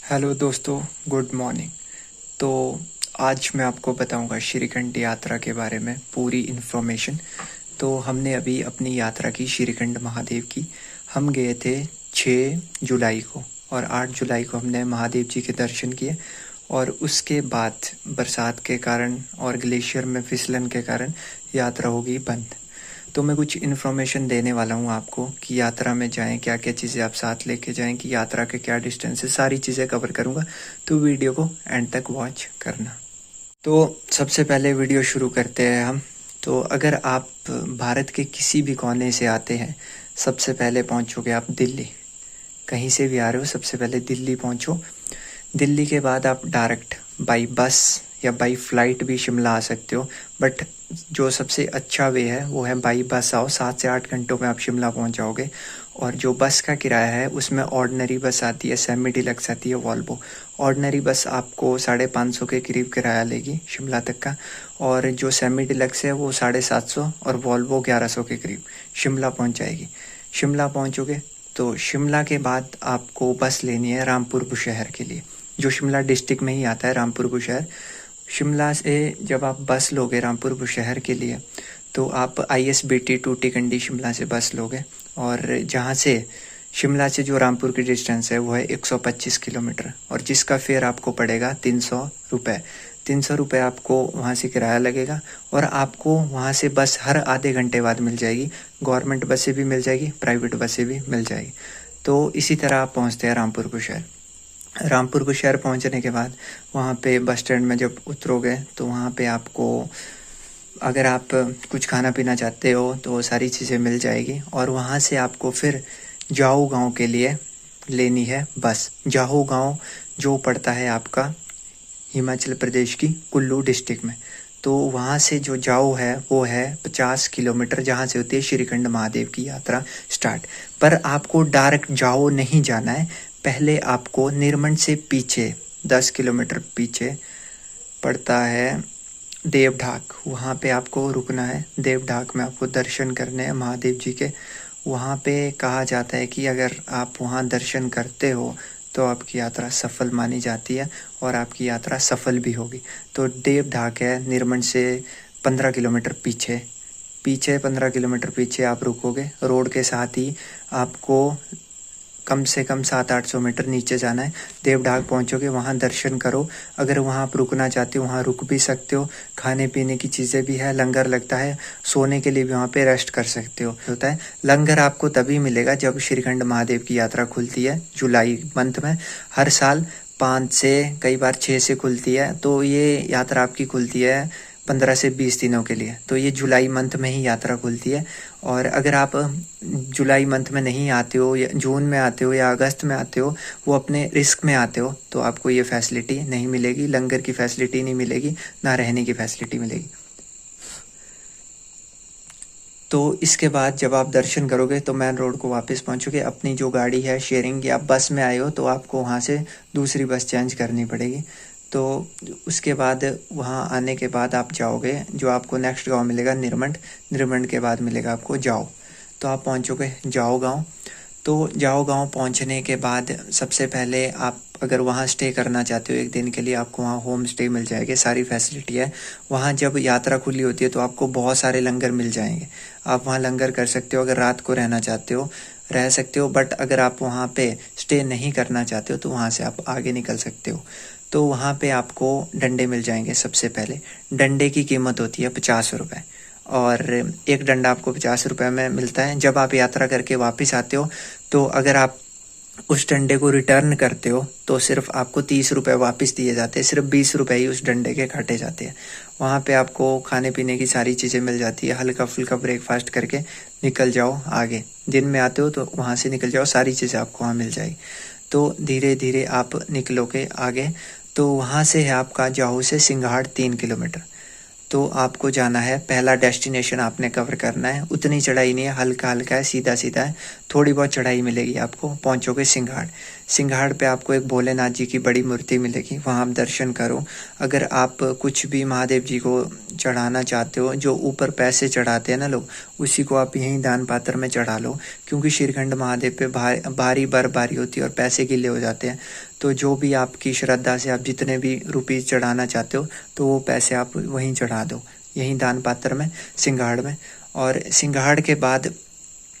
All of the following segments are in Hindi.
हेलो दोस्तों, गुड मॉर्निंग। तो आज मैं आपको बताऊंगा श्रीखंड यात्रा के बारे में पूरी इन्फॉर्मेशन। तो हमने अभी अपनी यात्रा की श्रीखंड महादेव की। हम गए थे 6 जुलाई को और 8 जुलाई को हमने महादेव जी के दर्शन किए। और उसके बाद बरसात के कारण और ग्लेशियर में फिसलन के कारण यात्रा हो गई बंद। तो मैं कुछ इन्फॉर्मेशन देने वाला हूँ आपको कि यात्रा में जाएं, क्या क्या चीज़ें आप साथ लेके जाएं, कि यात्रा के क्या डिस्टेंस है, सारी चीज़ें कवर करूँगा। तो वीडियो को एंड तक वॉच करना। तो सबसे पहले वीडियो शुरू करते हैं हम। तो अगर आप भारत के किसी भी कोने से आते हैं, सबसे पहले पहुँचोगे आप दिल्ली। कहीं से भी आ रहे हो, सबसे पहले दिल्ली पहुँचो। दिल्ली के बाद आप डायरेक्ट बाई बस या बाई फ्लाइट भी शिमला आ सकते हो, बट जो सबसे अच्छा वे है वो है बाई बस आओ। 7 से 8 घंटों में आप शिमला पहुंच जाओगे। और जो बस का किराया है उसमें ऑर्डिनरी बस आती है, सेमी डिलक्स आती है, वॉल्वो। ऑर्डिनरी बस आपको 550 के करीब किराया लेगी शिमला तक का, और जो सेमी डिलक्स है वो 750 और वॉल्वो 1100 के करीब शिमला पहुंच जाएगी। शिमला पहुंचोगे तो शिमला के बाद आपको बस लेनी है रामपुर बुशहर के लिए, जो शिमला डिस्ट्रिक्ट में ही आता है, रामपुर बुशहर। शिमला से जब आप बस लोगे रामपुर बुशहर के लिए, तो आप ISBT टूटी कंडी शिमला से बस लोगे। और जहाँ से शिमला से जो रामपुर की डिस्टेंस है वो है 125 किलोमीटर, और जिसका फेयर आपको पड़ेगा 300 रुपये। 300 रुपये आपको वहाँ से किराया लगेगा। और आपको वहाँ से बस हर आधे घंटे बाद मिल जाएगी। गवर्नमेंट बसें भी मिल जाएगी, प्राइवेट बसें भी मिल जाएगी। तो इसी तरह आप पहुँचते हैं रामपुर बुशहर। रामपुर बुशहर पहुंचने के बाद वहाँ पे बस स्टैंड में जब उतरोगे तो वहाँ पे आपको, अगर आप कुछ खाना पीना चाहते हो तो वो सारी चीज़ें मिल जाएगी। और वहाँ से आपको फिर जाओ गांव के लिए लेनी है बस। जाओ गांव जो पड़ता है आपका हिमाचल प्रदेश की कुल्लू डिस्ट्रिक्ट में। तो वहाँ से जो जाओ है वो है 50 किलोमीटर, जहाँ से होती है श्रीखंड महादेव की यात्रा स्टार्ट। पर आपको डायरेक्ट जाओ नहीं जाना है, पहले आपको निरमंड से पीछे 10 किलोमीटर पीछे पड़ता है देवढाक। वहाँ पे आपको रुकना है। देवढाक में आपको दर्शन करने हैं महादेव जी के। वहाँ पे कहा जाता है कि अगर आप वहाँ दर्शन करते हो तो आपकी यात्रा सफल मानी जाती है और आपकी यात्रा सफल भी होगी। तो देवढाक है निरमंड से 15 किलोमीटर पीछे। 15 किलोमीटर पीछे आप रुकोगे। रोड के साथ ही आपको कम से कम 700-800 मीटर नीचे जाना है। देवढाक पहुंचोगे, वहां दर्शन करो। अगर वहां आप रुकना चाहते हो वहां रुक भी सकते हो। खाने पीने की चीज़ें भी है, लंगर लगता है, सोने के लिए भी वहां पे रेस्ट कर सकते हो होता है। लंगर आपको तभी मिलेगा जब श्रीखंड महादेव की यात्रा खुलती है जुलाई मंथ में। हर साल 5 से कई बार 6 से खुलती है। तो ये यात्रा आपकी खुलती है 15 से 20 दिनों के लिए। तो ये जुलाई मंथ में ही यात्रा खुलती है। और अगर आप जुलाई मंथ में नहीं आते हो, या जून में आते हो, या अगस्त में आते हो, वो अपने रिस्क में आते हो, तो आपको ये फैसिलिटी नहीं मिलेगी। लंगर की फैसिलिटी नहीं मिलेगी, ना रहने की फैसिलिटी मिलेगी। तो इसके बाद जब आप दर्शन करोगे तो मेन रोड को वापस पहुंचोगे। अपनी जो गाड़ी है शेयरिंग की, आप बस में आए हो तो आपको वहां से दूसरी बस चेंज करनी पड़ेगी। तो उसके बाद वहां आने के बाद आप जाओगे, जो आपको नेक्स्ट गांव मिलेगा निरमंड। निरमंड के बाद मिलेगा आपको जाओ। तो आप पहुंचोगे जाओ गांव। तो जाओ गांव पहुंचने के बाद सबसे पहले आप अगर वहाँ स्टे करना चाहते हो 1 दिन के लिए, आपको वहाँ होम स्टे मिल जाएगी, सारी फैसिलिटी है। वहाँ जब यात्रा खुली होती है तो आपको बहुत सारे लंगर मिल जाएंगे। आप वहाँ लंगर कर सकते हो। अगर रात को रहना चाहते हो रह सकते हो, बट अगर आप वहाँ पे स्टे नहीं करना चाहते हो तो वहाँ से आप आगे निकल सकते हो। तो वहाँ पे आपको डंडे मिल जाएंगे। सबसे पहले डंडे की कीमत होती है 50 रुपये, और एक डंडा आपको 50 रुपये में मिलता है। जब आप यात्रा करके वापस आते हो तो अगर आप उस डंडे को रिटर्न करते हो तो सिर्फ आपको 30 रुपये वापस दिए जाते हैं। सिर्फ 20 रुपये ही उस डंडे के काटे जाते हैं। वहाँ पे आपको खाने पीने की सारी चीज़ें मिल जाती है। हल्का फुल्का ब्रेकफास्ट करके निकल जाओ आगे। दिन में आते हो तो वहाँ से निकल जाओ, सारी चीज़ें आपको वहाँ मिल जाएगी। तो धीरे धीरे आप निकलोगे आगे। तो वहाँ से है आपका जाओ से सिंघाड़ 3 किलोमीटर। तो आपको जाना है, पहला डेस्टिनेशन आपने कवर करना है। उतनी चढ़ाई नहीं है, हल्का हल्का है, सीधा सीधा है। थोड़ी बहुत चढ़ाई मिलेगी आपको। पहुंचोगे सिंघाड़। सिंघाड़ पे आपको एक भोलेनाथ जी की बड़ी मूर्ति मिलेगी, वहां आप दर्शन करो। अगर आप कुछ भी महादेव जी को चढ़ाना चाहते हो, जो ऊपर पैसे चढ़ाते हैं ना लोग, उसी को आप यहीं दान पात्र में चढ़ा लो। क्योंकि श्रीखंड महादेव पे भारी बर्फबारी होती है और पैसे गीले हो जाते हैं। तो जो भी आपकी श्रद्धा से आप जितने भी रुपीज़ चढ़ाना चाहते हो तो वो पैसे आप वहीं चढ़ा दो, यहीं दान पात्र में, सिंघाड़ में। और सिंघाड़ के बाद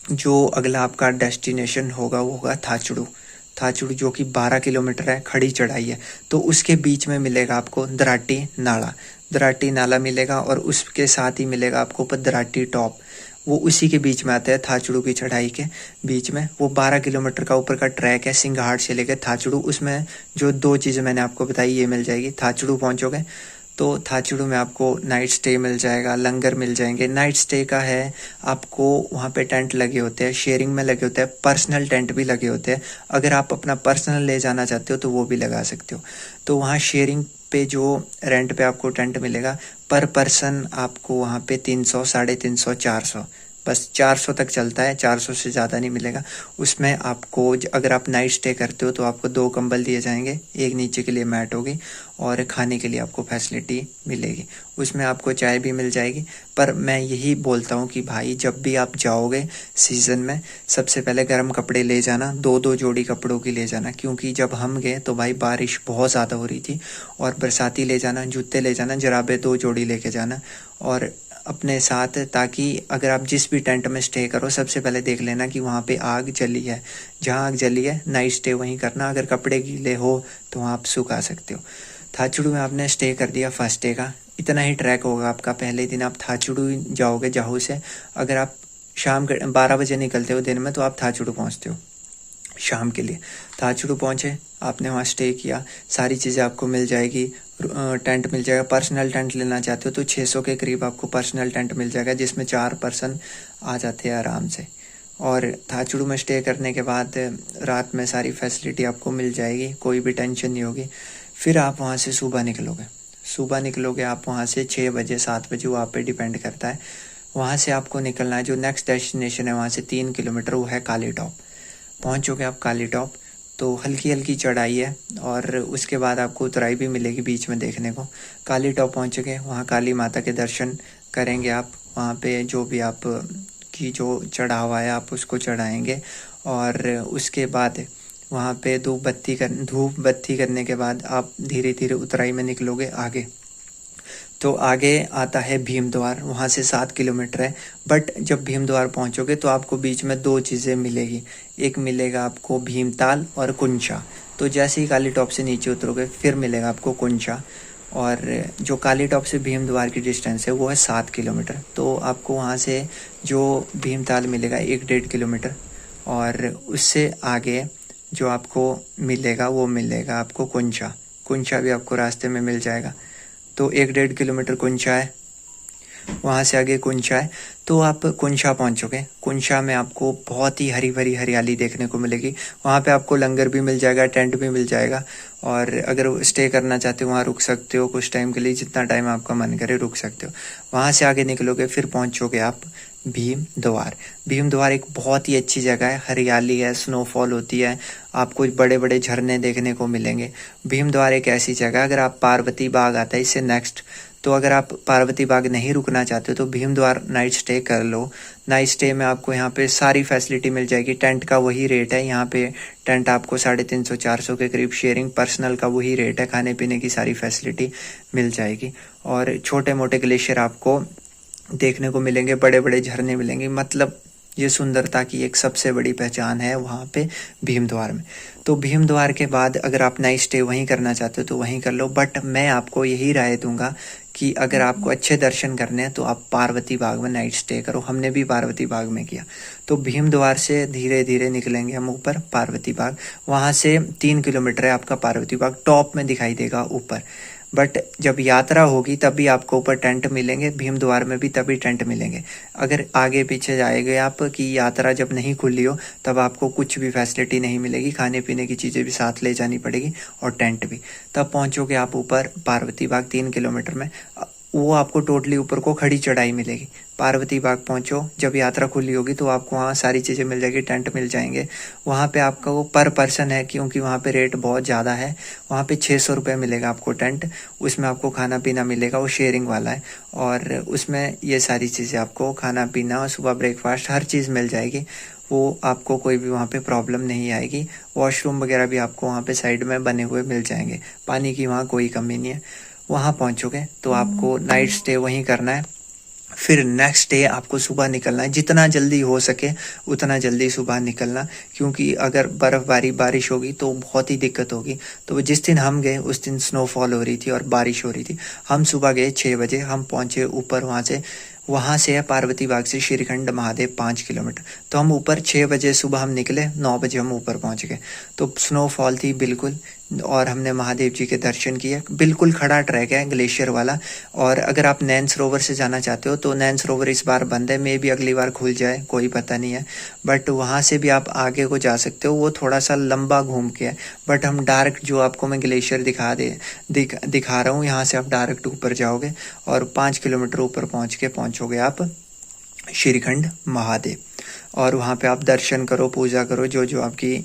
जो अगला आपका डेस्टिनेशन होगा वो होगा थाचड़ू। थाचड़ू जो कि 12 किलोमीटर है, खड़ी चढ़ाई है। तो उसके बीच में मिलेगा आपको दराटी नाला। दराटी नाला मिलेगा और उसके साथ ही मिलेगा आपको दराटी टॉप। वो उसी के बीच में आता है, थाचड़ू की चढ़ाई के बीच में। वो 12 किलोमीटर का ऊपर का ट्रैक है, सिंघाड़ से लेकर थाचड़ू। उसमें जो 2 चीज़ें मैंने आपको बताई ये मिल जाएगी। थाचड़ू पहुंचोगे तो थाचड़ू में आपको नाइट स्टे मिल जाएगा, लंगर मिल जाएंगे। नाइट स्टे का है आपको वहाँ पे टेंट लगे होते हैं, शेयरिंग में लगे होते हैं, पर्सनल टेंट भी लगे होते हैं। अगर आप अपना पर्सनल ले जाना चाहते हो तो वो भी लगा सकते हो। तो वहाँ शेयरिंग पे जो रेंट पे आपको टेंट मिलेगा, पर पर्सन आपको वहाँ पे 300, 350, 400, बस 400 तक चलता है, 400 से ज़्यादा नहीं मिलेगा। उसमें आपको अगर आप नाइट स्टे करते हो तो आपको 2 कंबल दिए जाएंगे, एक नीचे के लिए मैट होगी और खाने के लिए आपको फैसिलिटी मिलेगी। उसमें आपको चाय भी मिल जाएगी। पर मैं यही बोलता हूँ कि भाई जब भी आप जाओगे सीज़न में, सबसे पहले गर्म कपड़े ले जाना, 2-2 जोड़ी कपड़ों की ले जाना। क्योंकि जब हम गए तो भाई बारिश बहुत ज़्यादा हो रही थी। और बरसाती ले जाना, जूते ले जाना, जराबे 2 जोड़ी लेके जाना और अपने साथ, ताकि अगर आप जिस भी टेंट में स्टे करो सबसे पहले देख लेना कि वहाँ पे आग जली है। जहाँ आग जली है नाइट स्टे वहीं करना। अगर कपड़े गीले हो तो वहाँ आप सुखा सकते हो। थाचड़ू में आपने स्टे कर दिया फर्स्ट डे का, इतना ही ट्रैक होगा आपका। पहले दिन आप थाचड़ू जाओगे जाहू से। अगर आप शाम के 12 बजे निकलते हो दिन में तो आप थाचड़ू पहुँचते हो शाम के लिए। थाचड़ू पहुँचे, आपने वहाँ स्टे किया, सारी चीज़ें आपको मिल जाएगी। टेंट मिल जाएगा। पर्सनल टेंट लेना चाहते हो तो 600 के करीब आपको पर्सनल टेंट मिल जाएगा, जिसमें 4 पर्सन आ जाते हैं आराम से। और थाचड़ू में स्टे करने के बाद रात में सारी फैसिलिटी आपको मिल जाएगी, कोई भी टेंशन नहीं होगी। फिर आप वहाँ से सुबह निकलोगे आप वहाँ से 6 बजे 7 बजे, वो आप पे डिपेंड करता है। वहाँ से आपको निकलना है, जो नेक्स्ट डेस्टिनेशन है वहाँ से 3 किलोमीटर, वो है काली टॉप। पहुँचोगे आप काली टॉप तो हल्की हल्की चढ़ाई है और उसके बाद आपको उतराई भी मिलेगी बीच में देखने को। काली टॉप पहुँचोगे, वहाँ काली माता के दर्शन करेंगे आप। वहाँ पे जो भी आप की जो चढ़ावा है आप उसको चढ़ाएंगे। और उसके बाद वहाँ पे धूप बत्ती करने के बाद आप धीरे धीरे उतराई में निकलोगे आगे। तो आगे आता है भीम द्वार, वहाँ से 7 किलोमीटर है। बट जब भीम द्वार पहुँचोगे तो आपको बीच में 2 चीज़ें मिलेगी। एक मिलेगा आपको भीमताल और कुंचा। तो जैसे ही काली टॉप से नीचे उतरोगे फिर मिलेगा आपको कुंचा। और जो काली टॉप से भीम द्वार की डिस्टेंस है वो है 7 किलोमीटर। तो आपको वहाँ से जो भीमताल मिलेगा 1-1.5 किलोमीटर। और उससे आगे जो आपको मिलेगा वो मिलेगा आपको कुंचा। कुंचा भी आपको रास्ते में मिल जाएगा। तो 1-1.5 किलोमीटर कुंचा है, वहाँ से आगे कुंचा है। तो आप कुंचा पहुँचोगे। कुंचा में आपको बहुत ही हरी भरी हरियाली देखने को मिलेगी। वहाँ पे आपको लंगर भी मिल जाएगा, टेंट भी मिल जाएगा। और अगर स्टे करना चाहते हो वहाँ रुक सकते हो कुछ टाइम के लिए, जितना टाइम आपका मन करे रुक सकते हो। वहाँ से आगे निकलोगे फिर पहुँचोगे आप भीम द्वार। भीम द्वार एक बहुत ही अच्छी जगह है, हरियाली है, स्नोफॉल होती है, आपको बड़े बड़े झरने देखने को मिलेंगे। भीम द्वार एक ऐसी जगह, अगर आप पार्वती बाग आता है इससे नेक्स्ट, तो अगर आप पार्वती बाग नहीं रुकना चाहते हो तो भीम द्वार नाइट स्टे कर लो। नाइट स्टे में आपको यहाँ पे सारी फैसिलिटी मिल जाएगी। टेंट का वही रेट है यहाँ पे, टेंट आपको 350-400 के करीब, शेयरिंग पर्सनल का वही रेट है, खाने पीने की सारी फैसिलिटी मिल जाएगी। और छोटे मोटे ग्लेशियर आपको देखने को मिलेंगे, बड़े बड़े झरने मिलेंगे। मतलब ये सुंदरता की एक सबसे बड़ी पहचान है वहाँ पे भीम द्वार में। तो भीम द्वार के बाद अगर आप नाइट स्टे वहीं करना चाहते हो तो वहीं कर लो। बट मैं आपको यही राय दूंगा कि अगर आपको अच्छे दर्शन करने हैं तो आप पार्वती बाग में नाइट स्टे करो। हमने भी पार्वती बाग में किया। तो भीम द्वार से धीरे धीरे निकलेंगे हम ऊपर पार्वती बाग। वहाँ से 3 किलोमीटर है आपका पार्वती बाग, टॉप में दिखाई देगा ऊपर। बट जब यात्रा होगी तभी आपको ऊपर टेंट मिलेंगे, भीम द्वार में भी तभी टेंट मिलेंगे। अगर आगे पीछे जाएंगे आप कि यात्रा जब नहीं खुली हो तब आपको कुछ भी फैसिलिटी नहीं मिलेगी, खाने पीने की चीज़ें भी साथ ले जानी पड़ेगी और टेंट भी। तब पहुंचोगे आप ऊपर पार्वती बाग 3 किलोमीटर में। वो आपको टोटली ऊपर को खड़ी चढ़ाई मिलेगी। पार्वती बाग पहुंचो, जब यात्रा खुली होगी तो आपको वहाँ सारी चीज़ें मिल जाएगी, टेंट मिल जाएंगे। वहाँ पे आपका वो पर पर्सन है, क्योंकि वहाँ पे रेट बहुत ज़्यादा है। वहाँ पे 600 रुपये मिलेगा आपको टेंट, उसमें आपको खाना पीना मिलेगा, वो शेयरिंग वाला है। और उसमें ये सारी चीज़ें आपको खाना पीना, सुबह ब्रेकफास्ट, हर चीज़ मिल जाएगी। वो आपको कोई भी वहाँ पे प्रॉब्लम नहीं आएगी। वॉशरूम वगैरह भी आपको वहाँ पे साइड में बने हुए मिल जाएंगे, पानी की वहाँ कोई कमी नहीं है। वहाँ पहुँचोगे तो आपको नाइट स्टे वहीं करना है। फिर नेक्स्ट डे आपको सुबह निकलना है, जितना जल्दी हो सके उतना जल्दी सुबह निकलना, क्योंकि अगर बर्फ़बारी बारिश होगी तो बहुत ही दिक्कत होगी। तो जिस दिन हम गए उस दिन स्नोफॉल हो रही थी और बारिश हो रही थी। हम सुबह गए 6 बजे, हम पहुँचे ऊपर। वहाँ से है पार्वती बाग से श्रीखंड महादेव 5 किलोमीटर। तो हम ऊपर 6 बजे सुबह हम निकले, 9 बजे हम ऊपर पहुँच गए। तो स्नोफॉल थी बिल्कुल, और हमने महादेव जी के दर्शन किए। बिल्कुल खड़ा ट्रैक है ग्लेशियर वाला। और अगर आप नैन सरोवर से जाना चाहते हो तो नैन सरोवर इस बार बंद है, मे भी अगली बार खुल जाए, कोई पता नहीं है। बट वहाँ से भी आप आगे को जा सकते हो, वो थोड़ा सा लंबा घूम के है। बट हम डायरेक्ट जो आपको मैं ग्लेशियर दिखा रहा हूँ, यहाँ से आप डायरेक्ट ऊपर जाओगे और 5 किलोमीटर ऊपर पहुँचोगे आप श्रीखंड महादेव। और वहाँ पे आप दर्शन करो, पूजा करो, जो जो आपकी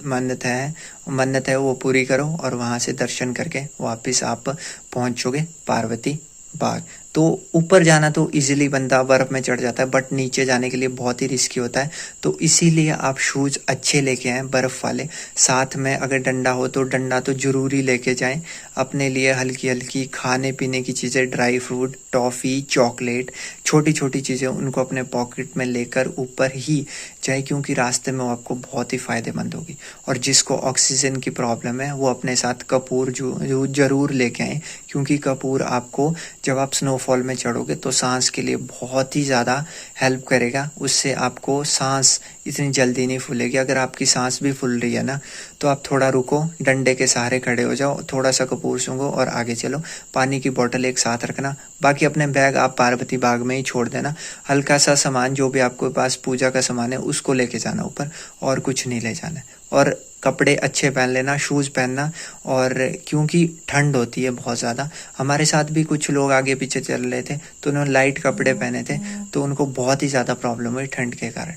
मन्नत है वो पूरी करो, और वहाँ से दर्शन करके वापस आप पहुँचोगे पार्वती बाग। तो ऊपर जाना तो इजीली बंदा बर्फ़ में चढ़ जाता है, बट नीचे जाने के लिए बहुत ही रिस्की होता है। तो इसीलिए आप शूज़ अच्छे लेके आएँ बर्फ़ वाले। साथ में अगर डंडा हो तो डंडा तो ज़रूरी लेके जाएं। अपने लिए हल्की हल्की खाने पीने की चीज़ें, ड्राई फ्रूट, टॉफ़ी, चॉकलेट, छोटी छोटी चीज़ें, उनको अपने पॉकेट में लेकर ऊपर ही जाए, क्योंकि रास्ते में वो आपको बहुत ही फ़ायदेमंद होगी। और जिसको ऑक्सीजन की प्रॉब्लम है वो अपने साथ कपूर जो ज़रूर लेके आएँ, क्योंकि कपूर आपको जब आप स्नोफॉल में चढ़ोगे तो सांस के लिए बहुत ही ज़्यादा हेल्प करेगा। उससे आपको सांस इतनी जल्दी नहीं फूलेगी। अगर आपकी सांस भी फूल रही है ना, तो आप थोड़ा रुको, डंडे के सहारे खड़े हो जाओ, थोड़ा सा कपूर सूंघो और आगे चलो। पानी की बोतल एक साथ रखना, बाकी अपने बैग आप पार्वती बाग में ही छोड़ देना। हल्का सा सामान जो भी आपके पास पूजा का सामान है उसको लेके जाना ऊपर, और कुछ नहीं ले जाना। और कपड़े अच्छे पहन लेना, शूज़ पहनना, और क्योंकि ठंड होती है बहुत ज़्यादा। हमारे साथ भी कुछ लोग आगे पीछे चल रहे थे तो उन्होंने लाइट कपड़े पहने थे, तो उनको बहुत ही ज़्यादा प्रॉब्लम हुई ठंड के कारण।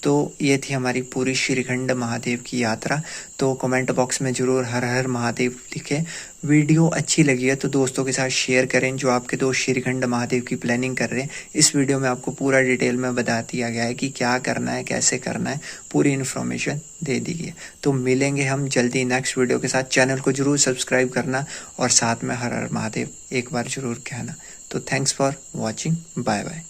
तो ये थी हमारी पूरी श्रीखंड महादेव की यात्रा। तो कमेंट बॉक्स में ज़रूर हर हर महादेव लिखें। वीडियो अच्छी लगी है तो दोस्तों के साथ शेयर करें, जो आपके दोस्त श्रीखंड महादेव की प्लानिंग कर रहे हैं। इस वीडियो में आपको पूरा डिटेल में बता दिया गया है कि क्या करना है, कैसे करना है, पूरी इन्फॉर्मेशन दे दी गई है। तो मिलेंगे हम जल्दी नेक्स्ट वीडियो के साथ। चैनल को ज़रूर सब्सक्राइब करना और साथ में हर हर महादेव एक बार ज़रूर कहना। तो thanks for watching, bye bye.